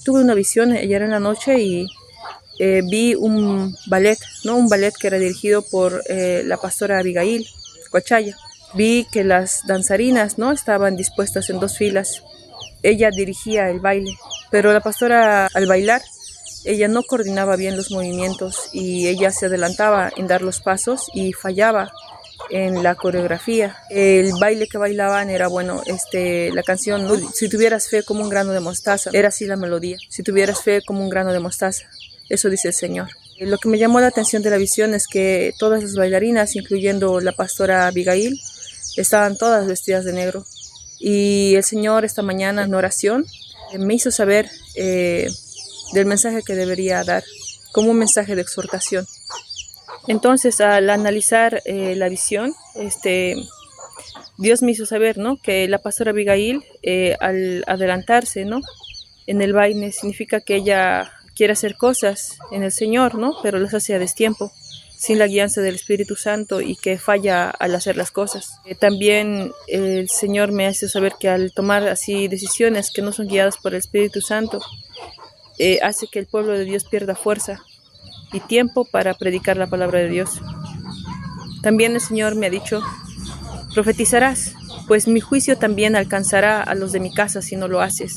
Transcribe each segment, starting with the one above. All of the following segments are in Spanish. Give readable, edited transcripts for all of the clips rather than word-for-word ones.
Tuve una visión ayer en la noche y vi un ballet, ¿no? Un ballet que era dirigido por la pastora Abigail Cochaya. Vi que las danzarinas, ¿no? Estaban dispuestas en dos filas. Ella dirigía el baile, pero la pastora al bailar, ella no coordinaba bien los movimientos y ella se adelantaba en dar los pasos y fallaba en la coreografía. El baile que bailaban era bueno, la canción, ¿no? Si tuvieras fe como un grano de mostaza, era así la melodía. Si tuvieras fe como un grano de mostaza, eso dice el Señor. Lo que me llamó la atención de la visión es que todas las bailarinas, incluyendo la pastora Abigail, estaban todas vestidas de negro. Y el Señor esta mañana en oración me hizo saber del mensaje que debería dar, como un mensaje de exhortación. Entonces, al analizar la visión, Dios me hizo saber, ¿no? Que la pastora Abigail, al adelantarse, ¿no? En el baile, significa que ella quiere hacer cosas en el Señor, ¿no? Pero las hace a destiempo, sin la guianza del Espíritu Santo y que falla al hacer las cosas. También el Señor me hace saber que al tomar así decisiones que no son guiadas por el Espíritu Santo, hace que el pueblo de Dios pierda fuerza y tiempo para predicar la palabra de Dios. También el Señor me ha dicho: profetizarás, pues mi juicio también alcanzará a los de mi casa si no lo haces.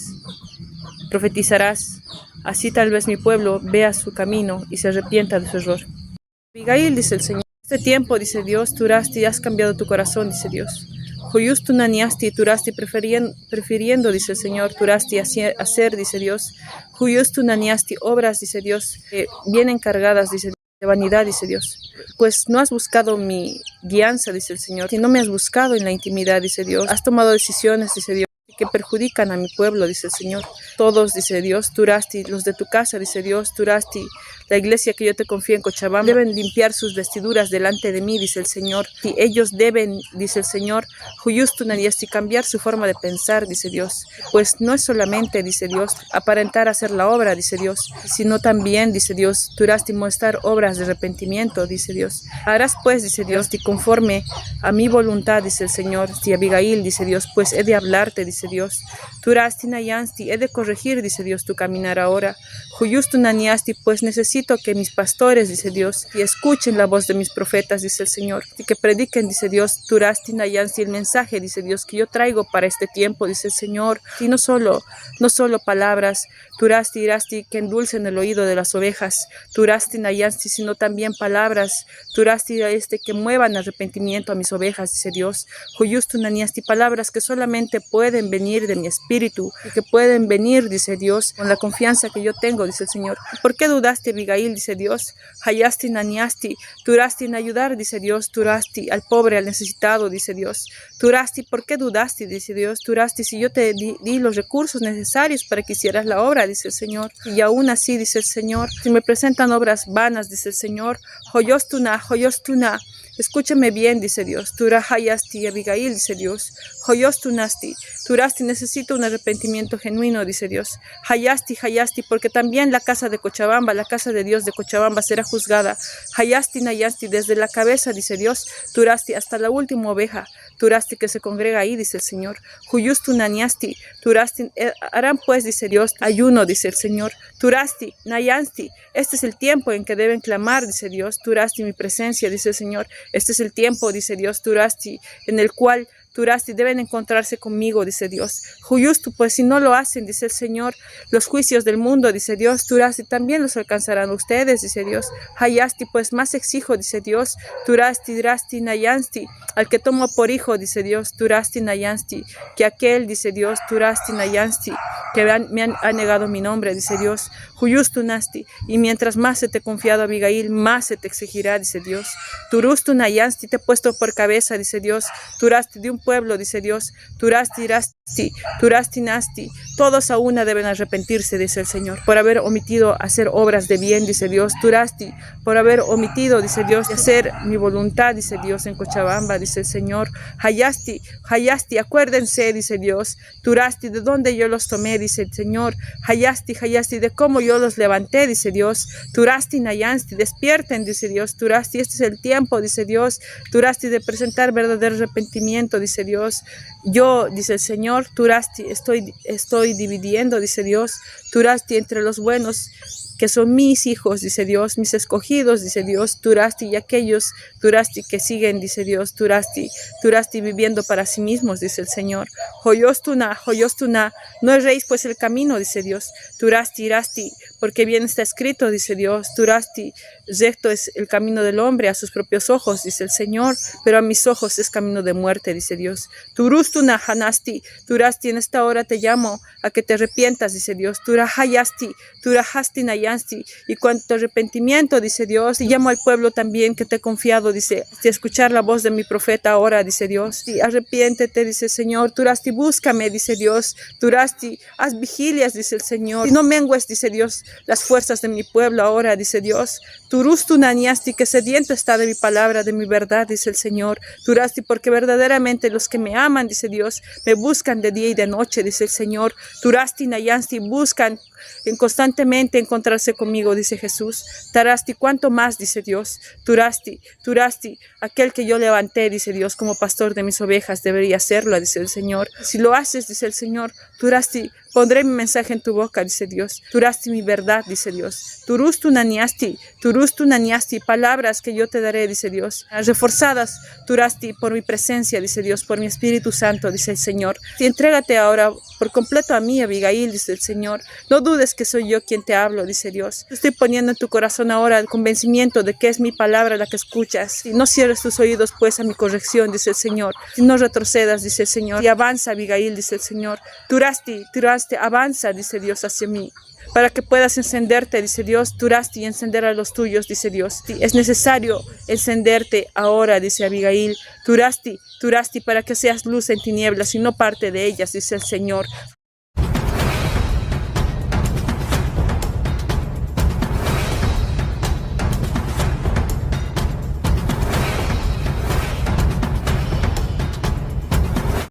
Profetizarás, así tal vez mi pueblo vea su camino y se arrepienta de su error. Abigail, dice el Señor, este tiempo, dice Dios, turasti, has cambiado tu corazón, dice Dios. Joyustu naniasti, turasti, prefiriendo, dice el Señor, turasti, hacer, dice Dios. Joyustu naniasti, obras, dice Dios, vienen cargadas, dice Dios, de vanidad, dice Dios. Pues no has buscado mi guianza, dice el Señor, y no me has buscado en la intimidad, dice Dios. Has tomado decisiones, dice Dios, que perjudican a mi pueblo, dice el Señor. Todos, dice Dios, turasti, los de tu casa, dice Dios, turasti, la iglesia que yo te confío en Cochabamba, deben limpiar sus vestiduras delante de mí, dice el Señor. Y ellos deben, dice el Señor, y cambiar su forma de pensar, dice Dios. Pues no es solamente, dice Dios, aparentar hacer la obra, dice Dios, sino también, dice Dios, turasti, mostrar obras de arrepentimiento, dice Dios. Harás pues, dice Dios, y conforme a mi voluntad, dice el Señor, si Abigail, dice Dios, pues he de hablarte, dice Dios. Turasti nayansti, he de corregir, dice Dios, tu caminar ahora. Juyustu naniasti, pues necesito que mis pastores, dice Dios, y escuchen la voz de mis profetas, dice el Señor, y que prediquen, dice Dios, turasti nayansti, el mensaje, dice Dios, que yo traigo para este tiempo, dice el Señor, y no solo palabras, turasti irasti, que endulcen el oído de las ovejas, turasti nayansti, sino también palabras, turasti que muevan arrepentimiento a mis ovejas, dice Dios. Juyustu naniasti, palabras que solamente pueden venir de mi espíritu y que pueden venir, dice Dios, con la confianza que yo tengo, dice el Señor. ¿Por qué dudaste, Abigail? Dice Dios. Hayasti naniasti, turasti en ayudar, dice Dios, turasti al pobre, al necesitado, dice Dios. Turasti, ¿por qué dudaste? Dice Dios. Turasti, si yo te di los recursos necesarios para que hicieras la obra, dice el Señor. Y aún así, dice el Señor, si me presentan obras vanas, dice el Señor, joyostuna, joyostuna. Escúchame bien, dice Dios. Tura hayasti, Abigail, dice Dios. Joyostunasti, turasti, necesito un arrepentimiento genuino, dice Dios. Hayasti, hayasti, porque también la casa de Cochabamba, la casa de Dios de Cochabamba será juzgada. Hayasti, nayasti, desde la cabeza, dice Dios, turasti, hasta la última oveja. Turasti que se congrega ahí, dice el Señor. Juyustu naniasti, turasti, harán pues, dice Dios, ayuno, dice el Señor. Turasti, nayansti, este es el tiempo en que deben clamar, dice Dios. Turasti, mi presencia, dice el Señor. Este es el tiempo, dice Dios, turasti, en el cual turasti deben encontrarse conmigo, dice Dios. Juyustu, pues si no lo hacen, dice el Señor, los juicios del mundo, dice Dios, turasti también los alcanzarán ustedes, dice Dios. Hayasti, pues más exijo, dice Dios, turasti, drasti, nayansti, al que tomo por hijo, dice Dios, turasti, nayansti, que aquel, dice Dios, turasti, nayansti, que me ha negado mi nombre, dice Dios. Juyustu nasti, y mientras más se te ha confiado, Abigail, más se te exigirá, dice Dios. Turustu nayansti, te he puesto por cabeza, dice Dios, turasti de un pueblo, dice Dios, turasti irasti, turasti nasti, todos a una deben arrepentirse, dice el Señor, por haber omitido hacer obras de bien, dice Dios, turasti, por haber omitido, dice Dios, de hacer mi voluntad, dice Dios, en Cochabamba, dice el Señor. Hayasti, hayasti, acuérdense, dice Dios, turasti, de dónde yo los tomé, dice el Señor. Hayasti, hayasti, de cómo yo los levanté, dice Dios. Turasti, nayansti, despierten, dice Dios, turasti, este es el tiempo, dice Dios, turasti, de presentar verdadero arrepentimiento, dice Dios. Yo, dice el Señor, turasti, estoy dividiendo, dice Dios, Turasti entre los buenos, que son mis hijos, dice Dios, mis escogidos, dice Dios, Turasti y aquellos, Turasti que siguen, dice Dios, Turasti viviendo para sí mismos, dice el Señor. Joyostuna, no erréis pues el camino, dice Dios, Turasti, irasti, porque bien está escrito, dice Dios, Turasti, recto es el camino del hombre a sus propios ojos, dice el Señor, pero a mis ojos es camino de muerte, dice Dios. Turustuna, hanasti, Turasti, en esta hora te llamo a que te arrepientas, dice Dios, Turahayasti, Turahasti nayansti, y cuanto arrepentimiento, dice Dios, y llamo al pueblo también que te he confiado, dice, de escuchar la voz de mi profeta ahora, dice Dios, y arrepiéntete, dice el Señor, Turasti, búscame, dice Dios, Turasti, haz vigilias, dice el Señor, y no mengues, dice Dios, las fuerzas de mi pueblo ahora, dice Dios, Turustu naniasti, que sediento está de mi palabra, de mi verdad, dice el Señor, Turasti, porque verdaderamente los que me aman, dice Dios, me buscan de día y de noche, dice el Señor, Turasti nayansti, buscan constantemente encontrarse conmigo, dice Jesús. Tarasti, ¿cuánto más? Dice Dios. Turasti, aquel que yo levanté, dice Dios, como pastor de mis ovejas, debería hacerlo, dice el Señor. Si lo haces, dice el Señor, Turasti, pondré mi mensaje en tu boca, dice Dios. Turasti, mi verdad, dice Dios. Turustu naniasti, palabras que yo te daré, dice Dios. Reforzadas, Turasti, por mi presencia, dice Dios, por mi Espíritu Santo, dice el Señor. Y entrégate ahora por completo a mí, Abigail, dice el Señor. No dudes que soy yo quien te hablo, dice Dios. Estoy poniendo en tu corazón ahora el convencimiento de que es mi palabra la que escuchas. Y no cierres tus oídos pues a mi corrección, dice el Señor. Y no retrocedas, dice el Señor. Y avanza, Abigail, dice el Señor. Turasti, avanza, dice Dios, hacia mí. Para que puedas encenderte, dice Dios, Turasti, y encender a los tuyos, dice Dios. Es necesario encenderte ahora, dice Abigail. Turasti, para que seas luz en tinieblas y no parte de ellas, dice el Señor.